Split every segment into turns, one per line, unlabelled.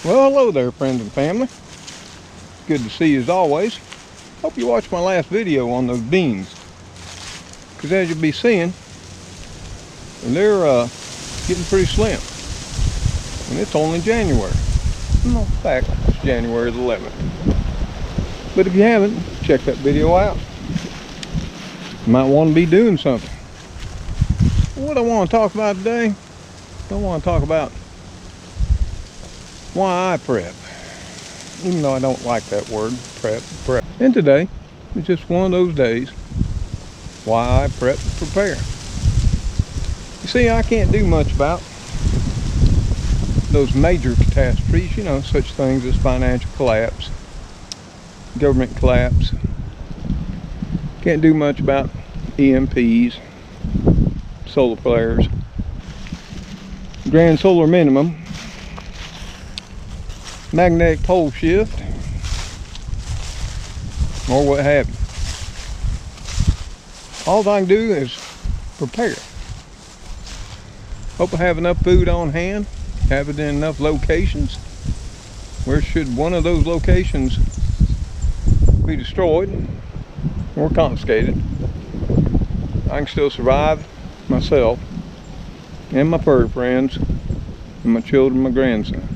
Well, hello there, friends and family. Good to see you as always. Hope you watched my last video on those beans, because as you'll be seeing, they're getting pretty slim, and it's only January. No, in fact, it's January the 11th. But if you haven't, check that video out. You might want to be doing something. What I want to talk about today, I want to talk about why I prep, even though I don't like that word, prep. And today is just one of those days why I prep and prepare. You see, I can't do much about those major catastrophes, you know, such things as financial collapse, government collapse. Can't do much about EMPs, solar flares, grand solar minimum, magnetic pole shift, or what have you. All I can do is prepare. Hope I have enough food on hand, have it in enough locations where should one of those locations be destroyed or confiscated, I can still survive myself and my fur friends and my children, my grandson.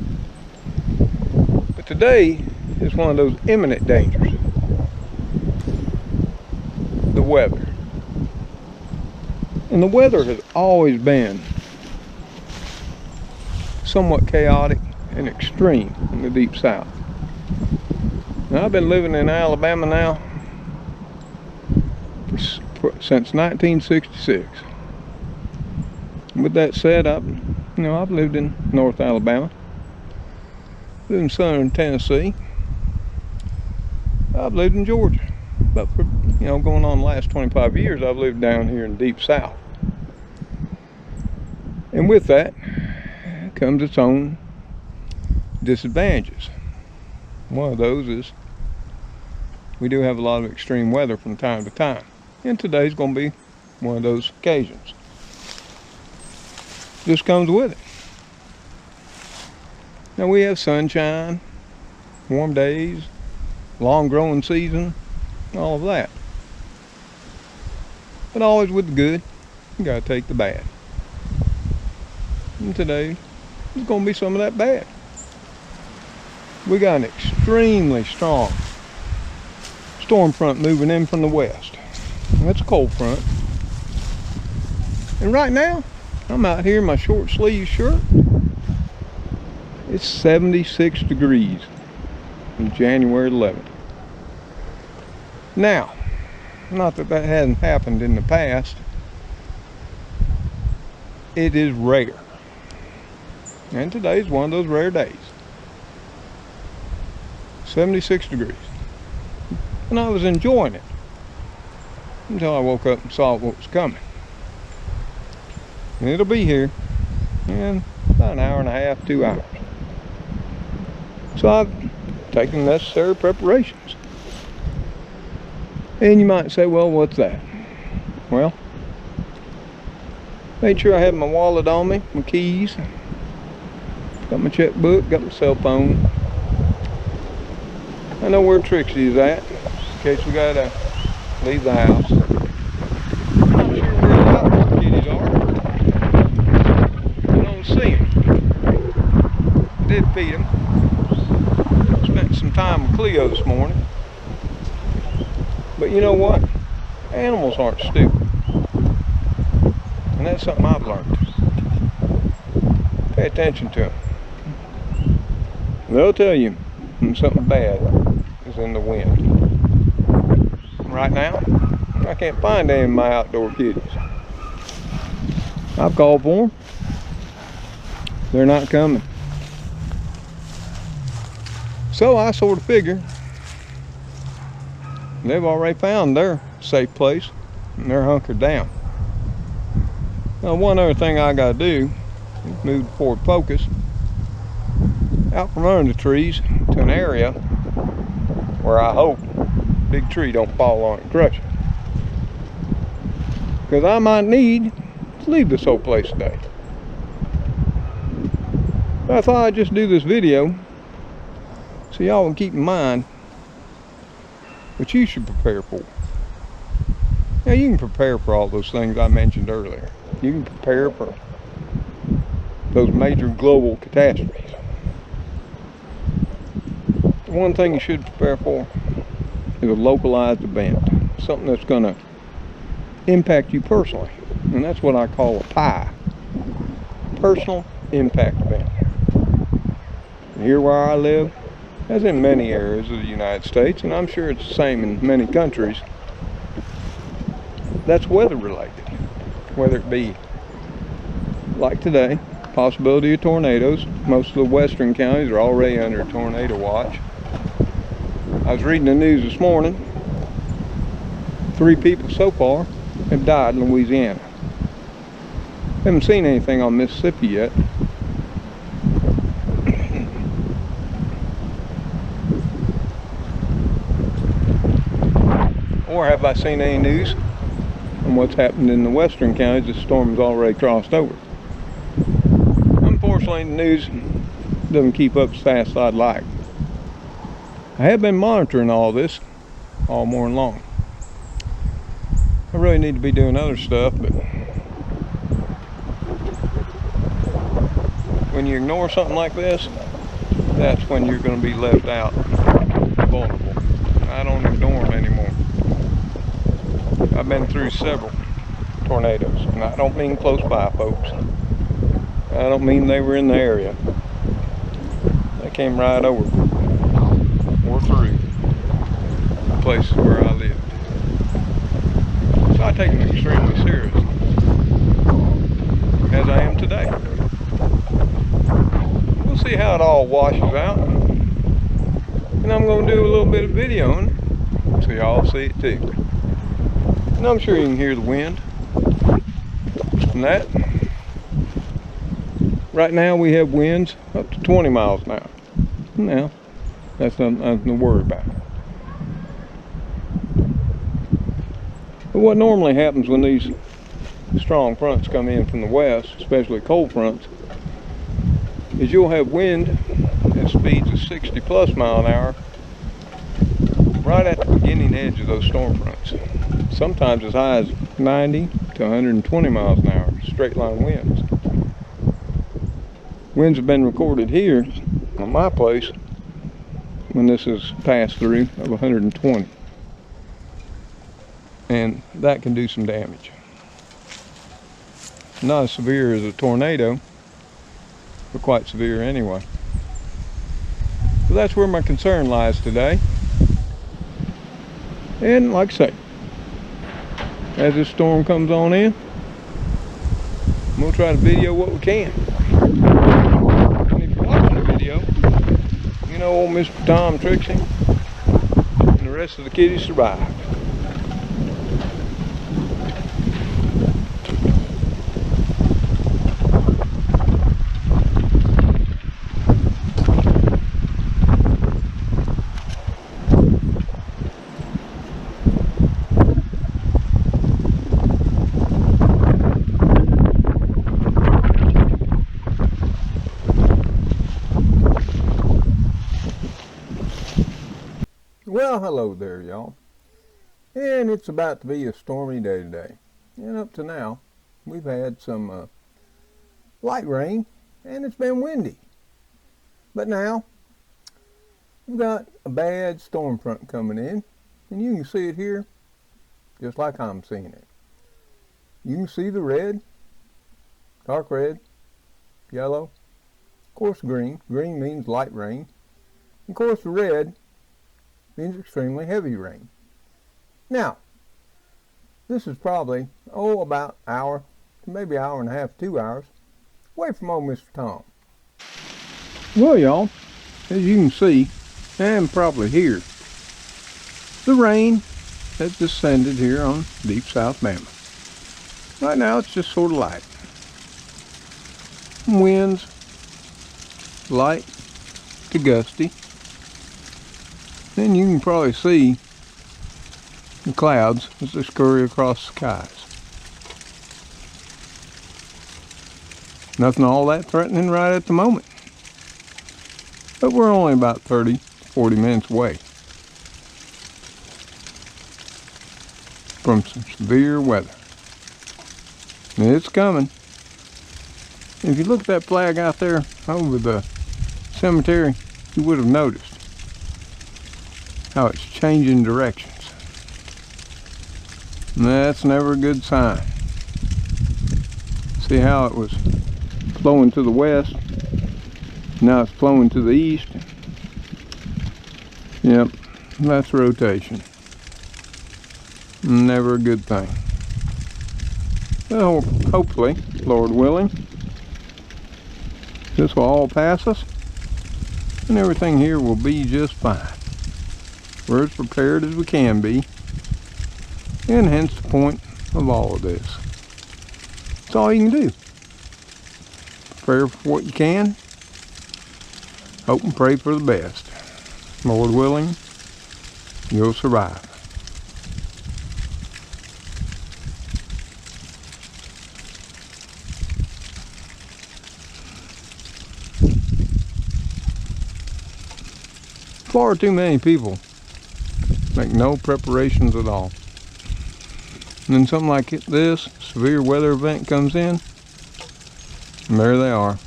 But today is one of those imminent dangers. The weather. And the weather has always been somewhat chaotic and extreme in the deep south. Now, I've been living in Alabama now since 1966. With that said, I've lived in North Alabama, lived in southern Tennessee, I've lived in Georgia, but for going on the last 25 years, I've lived down here in deep south. And with that comes its own disadvantages. One of those is we do have a lot of extreme weather from time to time, and today's going to be one of those occasions. Just comes with it. Now we have sunshine, warm days, long growing season, all of that. But always with the good, you gotta take the bad. And today, there's gonna be some of that bad. We got an extremely strong storm front moving in from the west. And that's a cold front. And right now, I'm out here in my short sleeve shirt. It's 76 degrees on January 11th. Now, not that that hasn't happened in the past, it is rare. And today's one of those rare days. 76 degrees. And I was enjoying it until I woke up and saw what was coming. And it'll be here in about an hour and a half, 2 hours. So I've taken necessary preparations. And you might say, well, what's that? Well, made sure I have my wallet on me, my keys, got my checkbook, got my cell phone. I know where Trixie is at, in case we gotta leave the house. I'm not sure where the outdoor kitties are. I don't see them. I did feed them. Spent some time with Cleo this morning. But you know what? Animals aren't stupid. And that's something I've learned. Pay attention to them. They'll tell you when something bad is in the wind. Right now, I can't find any of my outdoor kitties. I've called for them. They're not coming. So I sort of figure they've already found their safe place and they're hunkered down. Now, one other thing I gotta do is move the forward focus out from under the trees to an area where I hope a big tree don't fall on it and crush it. Because I might need to leave this whole place today. I thought I'd just do this video So y'all will keep in mind what you should prepare for. Now you can prepare for all those things I mentioned earlier. You can prepare for those major global catastrophes. The one thing you should prepare for is a localized event. Something that's going to impact you personally. And that's what I call a PIE. Personal impact event. And here where I live, as in many areas of the United States, and I'm sure it's the same in many countries, that's weather related. Whether it be like today, possibility of tornadoes. Most of the western counties are already under a tornado watch. I was reading the news this morning. 3 people so far have died in Louisiana. Haven't seen anything on Mississippi yet. Or have I seen any news on what's happened in the western counties? The storm's already crossed over. Unfortunately, the news doesn't keep up as fast as I'd like. I have been monitoring all this all morning long. I really need to be doing other stuff, but when you ignore something like this, that's when you're going to be left out vulnerable. I don't ignore them anymore. I've been through several tornadoes, and I don't mean close by, folks. I don't mean they were in the area. They came right over or through the places where I lived. So I take them extremely serious, as I am today. We'll see how it all washes out, and I'm going to do a little bit of videoing so y'all see it too. And I'm sure you can hear the wind and that. Right now we have winds up to 20 miles an hour. Now, that's nothing to worry about. But what normally happens when these strong fronts come in from the west, especially cold fronts, is you'll have wind at speeds of 60 plus mile an hour right at the beginning edge of those storm fronts. Sometimes as high as 90 to 120 miles an hour, straight line winds. Winds have been recorded here on my place when this is passed through of 120. And that can do some damage. Not as severe as a tornado, but quite severe anyway. So that's where my concern lies today. And like I say, as this storm comes on in, we'll try to video what we can. And if you're watching the video, you know old Mr. Tom Trixie and the rest of the kiddies survived. Well, hello there, y'all. And it's about to be a stormy day today. And up to now, we've had some light rain, and it's been windy. But now, we've got a bad storm front coming in, and you can see it here, just like I'm seeing it. You can see the red, dark red, yellow, of course green. Green means light rain. Of course the red means extremely heavy rain. Now, this is probably, about an hour, maybe an hour and a half, 2 hours, away from old Mr. Tom. Well, y'all, as you can see, and probably hear, the rain has descended here on deep South Bama. Right now, it's just sort of light. Winds, light to gusty. Then you can probably see the clouds as they scurry across the skies. Nothing all that threatening right at the moment. But we're only about 30 to 40 minutes away from some severe weather. And it's coming. If you look at that flag out there over the cemetery, you would have noticed how it's changing directions. And that's never a good sign. See how it was flowing to the west, now it's flowing to the east. Yep, that's rotation. Never a good thing. Well, hopefully, Lord willing, this will all pass us and everything here will be just fine. We're as prepared as we can be, and hence the point of all of this. That's all you can do. Prepare for what you can. Hope and pray for the best. Lord willing, you'll survive. Far too many people make no preparations at all. And then something like this, severe weather event comes in, and there they are.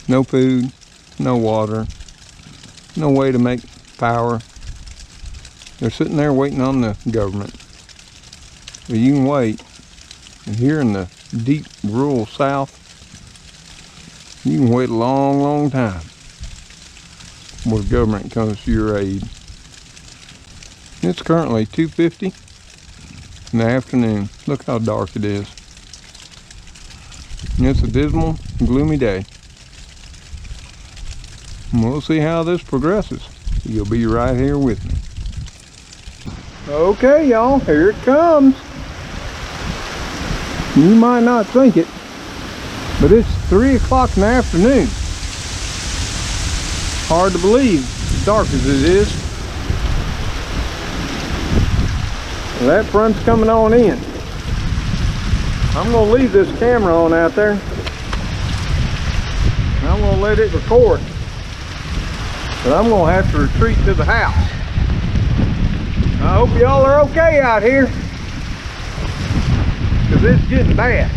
No food, no water, no way to make power. They're sitting there waiting on the government. But you can wait. And here in the deep rural South, you can wait a long, long time before the government comes to your aid. It's currently 2:50 in the afternoon. Look how dark it is. And it's a dismal, gloomy day. And we'll see how this progresses. You'll be right here with me. Okay, y'all, here it comes. You might not think it, but it's 3 o'clock in the afternoon. Hard to believe, as dark as it is. Well, that front's coming on in. I'm going to leave this camera on out there. And I'm going to let it record. But I'm going to have to retreat to the house. I hope y'all are okay out here, because it's getting bad.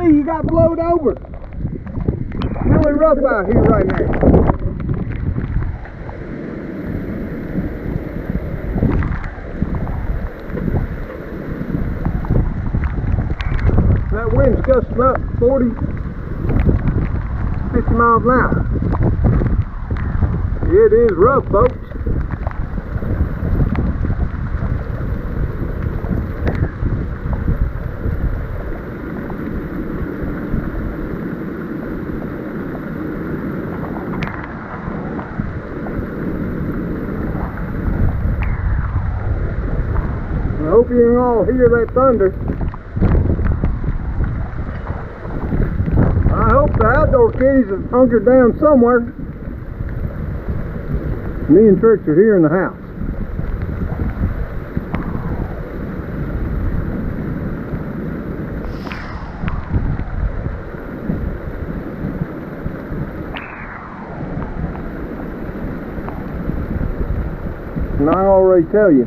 You got blowed over. Really rough out here right now. That wind's gusting up 40, 50 miles an hour. It is rough, folks. I hope you can all hear that thunder. I hope the outdoor kitties have hunkered down somewhere. Me and Trix are here in the house. And I already tell you,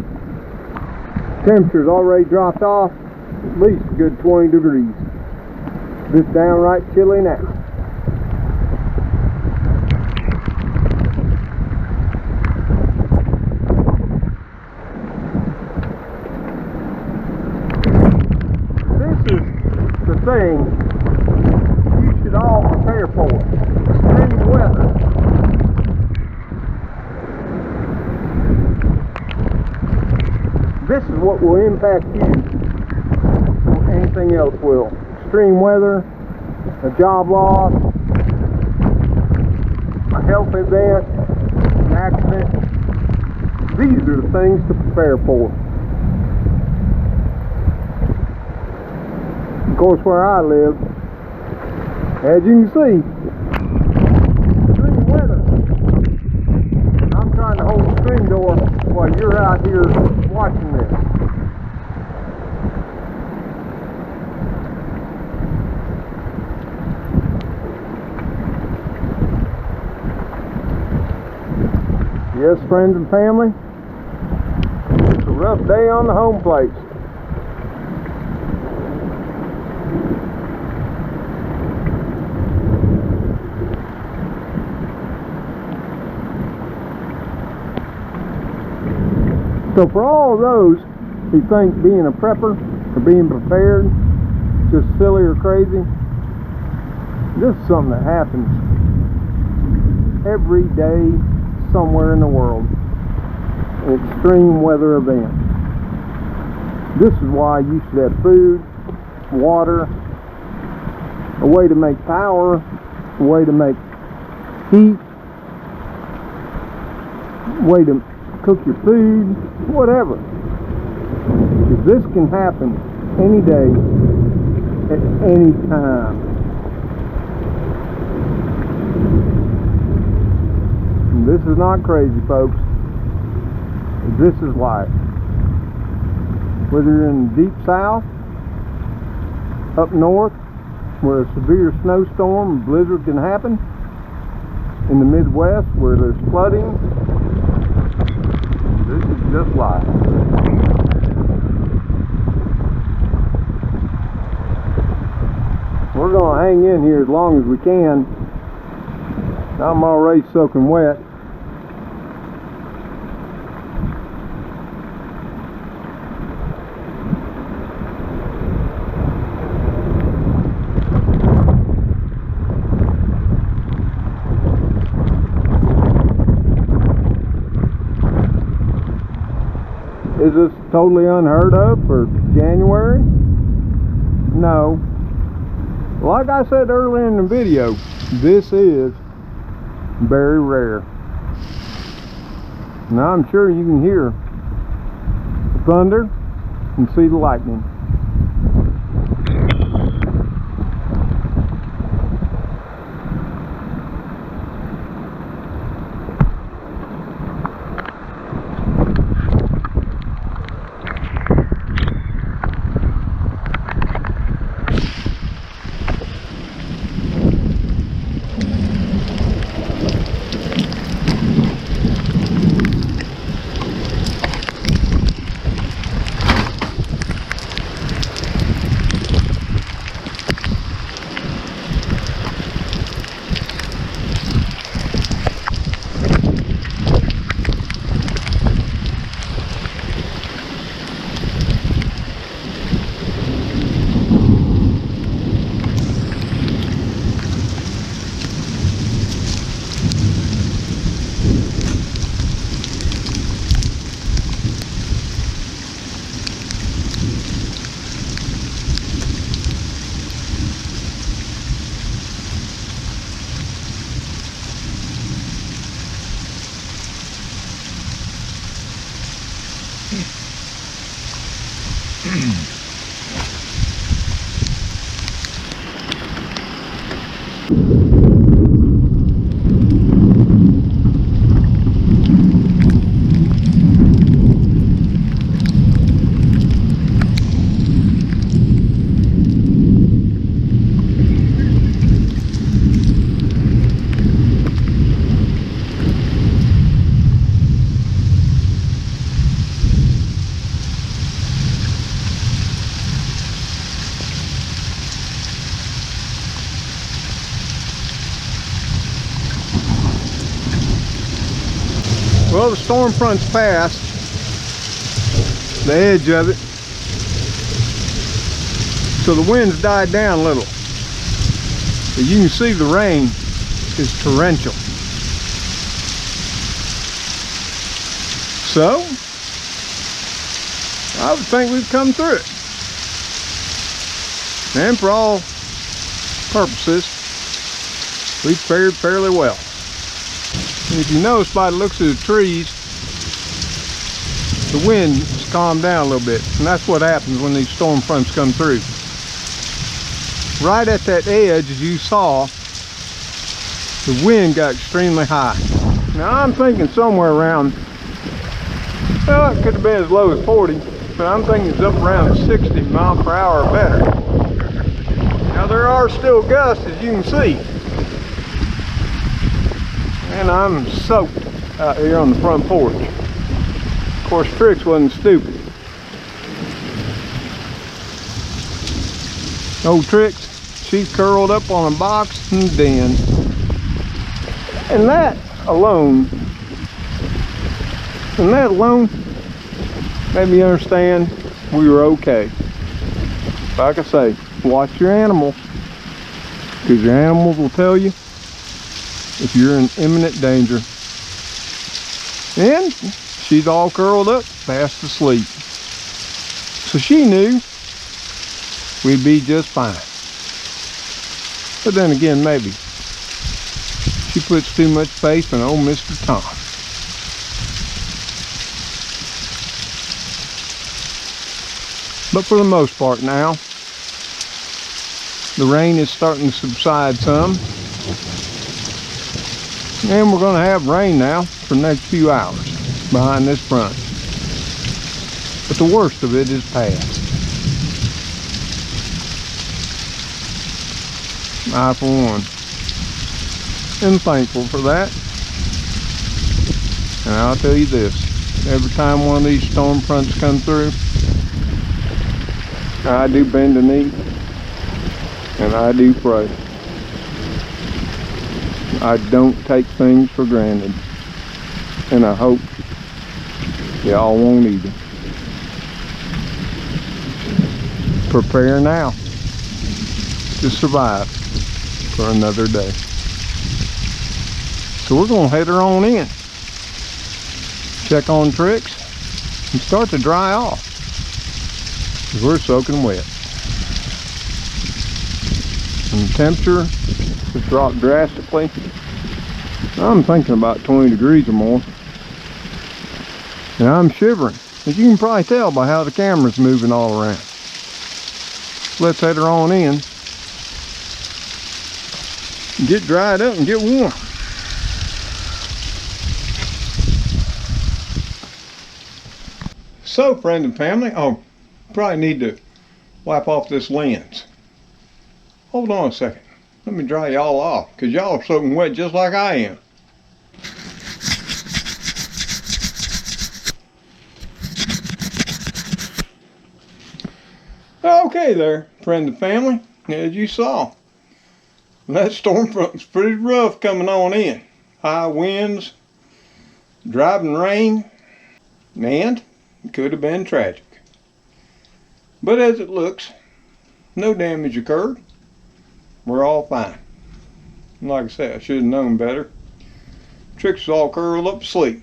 temperature's already dropped off at least a good 20 degrees. Just downright chilly now. This is the thing you should all prepare for. Extreme weather. This is what will impact you before anything else will. Extreme weather, a job loss, a health event, an accident. These are the things to prepare for. Of course, where I live, as you can see, extreme weather. I'm trying to hold the screen door while you're out here watching this. Yes, friends and family, it's a rough day on the home plate. So for all those who think being a prepper or being prepared is just silly or crazy, this is something that happens every day somewhere in the world. An extreme weather event. This is why you should have food, water, a way to make power, a way to make heat, a way to cook your food, whatever. Because this can happen any day, at any time. And this is not crazy, folks. This is life. Whether you're in the deep south, up north, where a severe snowstorm and blizzard can happen, in the Midwest, where there's flooding, this is just life. We're going to hang in here as long as we can. I'm already soaking wet. Is this totally unheard of for January? No. Like I said earlier in the video, this is very rare. Now I'm sure you can hear the thunder and see the lightning. Well, the storm front's past the edge of it, so the wind's died down a little. But you can see the rain is torrential. So, I would think we've come through it. And for all purposes, we've fared fairly well. And if you notice by the looks of the trees, the wind has calmed down a little bit. And that's what happens when these storm fronts come through. Right at that edge, as you saw, the wind got extremely high. Now I'm thinking somewhere around, well, it could have been as low as 40, but I'm thinking it's up around 60 miles per hour or better. Now there are still gusts, as you can see. And I'm soaked out here on the front porch. Of course, Trix wasn't stupid. Old Trix, she curled up on a box in the den. And that alone made me understand we were okay. Like I say, watch your animals, because your animals will tell you if you're in imminent danger. And she's all curled up, fast asleep. So she knew we'd be just fine. But then again, maybe she puts too much faith in old Mr. Tom. But for the most part now, the rain is starting to subside some. And we're going to have rain now for the next few hours behind this front. But the worst of it is past. I, for one, am thankful for that. And I'll tell you this, every time one of these storm fronts come through, I do bend the knee and I do pray. I don't take things for granted, and I hope y'all won't either. Prepare now to survive for another day. So we're going to head her on in, check on Trix, and start to dry off, because we're soaking wet. And the temperature has dropped drastically. I'm thinking about 20 degrees or more. And I'm shivering, as you can probably tell by how the camera's moving all around. Let's head her on in, get dried up and get warm. So, friend and family, I'll probably need to wipe off this lens. Hold on a second. Let me dry y'all off, because y'all are soaking wet just like I am. Okay there, friend and family. As you saw, that storm front was pretty rough coming on in. High winds, driving rain, and it could have been tragic. But as it looks, no damage occurred. We're all fine. And like I said, I should have known better. Trix is all curled up asleep.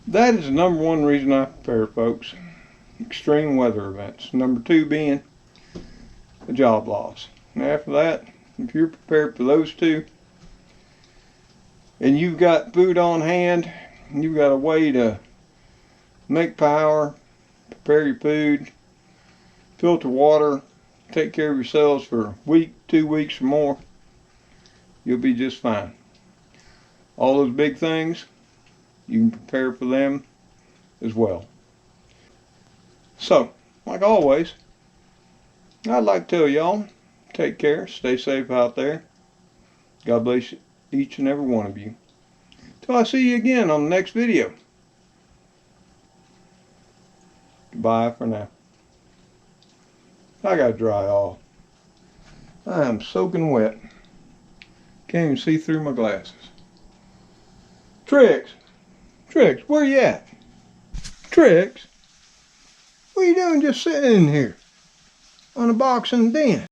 That is the number one reason I prepare, folks. Extreme weather events. Number two being a job loss. And after that, if you're prepared for those two, and you've got food on hand, and you've got a way to make power, prepare your food, filter water, take care of yourselves for a week, 2 weeks or more, you'll be just fine. All those big things, you can prepare for them as well. So, like always, I'd like to tell y'all, take care, stay safe out there. God bless each and every one of you. Till I see you again on the next video. Goodbye for now. I gotta dry off. I am soaking wet. Can't even see through my glasses. Trix, Trix, where you at? Trix, what are you doing just sitting in here on a box in the den?